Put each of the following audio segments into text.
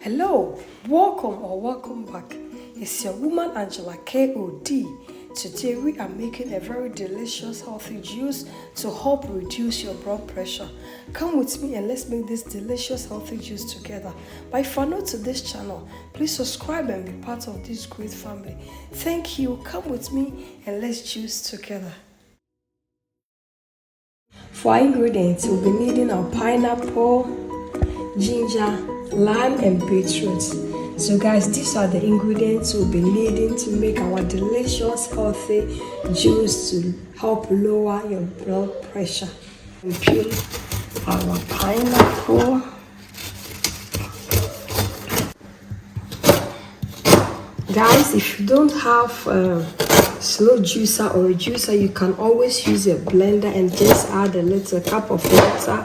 Hello, welcome or welcome back. It's your woman Angela KOD. Today we are making a very delicious healthy juice to help reduce your blood pressure. Come with me and let's make this delicious healthy juice together. But if you're new to this channel, please subscribe and be part of this great family. Thank you. Come with me and let's juice together. For our ingredients, we'll be needing our pineapple, ginger, lime and beetroot. So guys, these are the ingredients we'll be needing to make our delicious healthy juice to help lower your blood pressure. We peel our pineapple. Guys, if you don't have slow juicer or a juicer, you can always use a blender and just add a little cup of water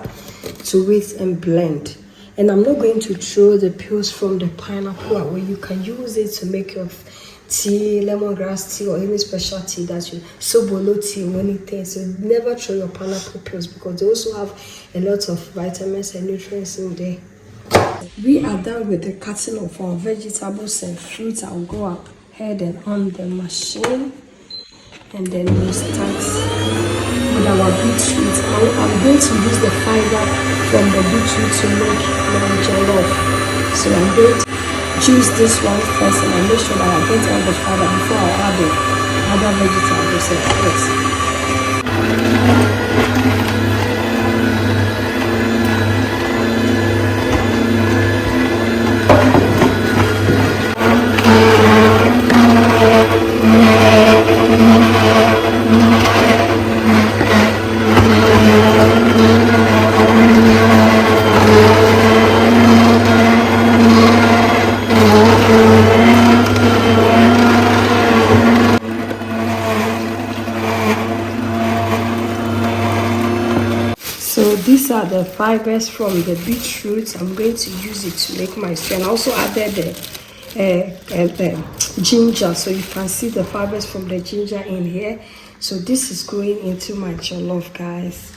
to it and blend. And I'm not going to throw the peels from the pineapple away. You can use it to make your tea, lemongrass tea, or any special tea that you sobolo tea or anything. So never throw your pineapple peels because they also have a lot of vitamins and nutrients in there. We are done with the cutting of our vegetables and fruits. I'll go ahead and on the machine, and then we'll start with our beetroot. I'm going to use the fiber from the beetroot to make my jollof. So I'm going to juice this one first and I make sure that I get all the fiber before I add the other vegetables and fruits. So these are the fibers from the beetroot. I'm going to use it to make my stew. And I also added the ginger, so you can see the fibers from the ginger in here. So this is going into my jollof, guys.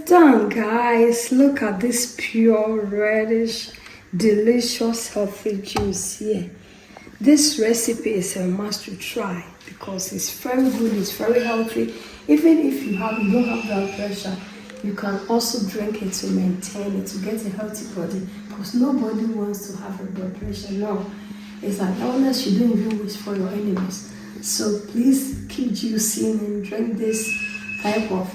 Done, guys. Look at this pure reddish delicious healthy juice here. This recipe is a must to try because it's very good, it's very healthy. Even if you don't have blood pressure, you can also drink it to maintain it, to get a healthy body, because nobody wants to have a blood pressure. No, it's an illness you don't even wish for your enemies. So please keep juicing and drink this type of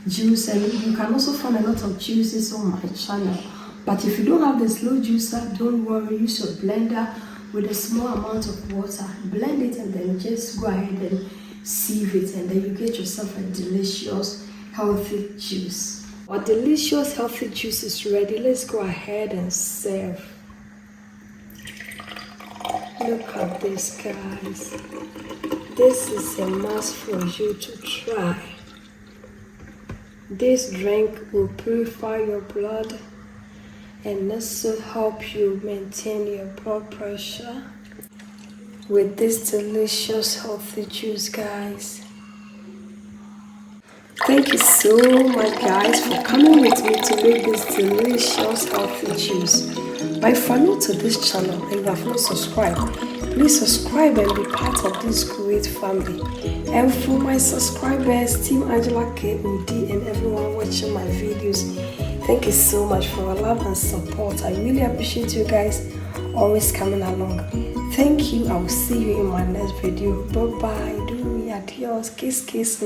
juice, and you can also find a lot of juices on my channel. But if you don't have the slow juicer, don't worry, use your blender with a small amount of water, blend it, and then just go ahead and sieve it, and then you get yourself a delicious healthy juice. Our delicious healthy juice is ready. Let's go ahead and serve. Look at this, guys. This is a must for you to try. This drink will purify your blood and also help you maintain your blood pressure with this delicious healthy juice, guys. Thank you so much, guys, for coming with me to make this delicious healthy juice. But if you're new to this channel and you have not subscribed, please subscribe and be part of this group. to It family. And for my subscribers, Team Angela K, Udi, and everyone watching my videos, thank you so much for your love and support. I really appreciate you guys always coming along. Thank you. I will see you in my next video. Bye bye. Do me adios. Kiss kiss.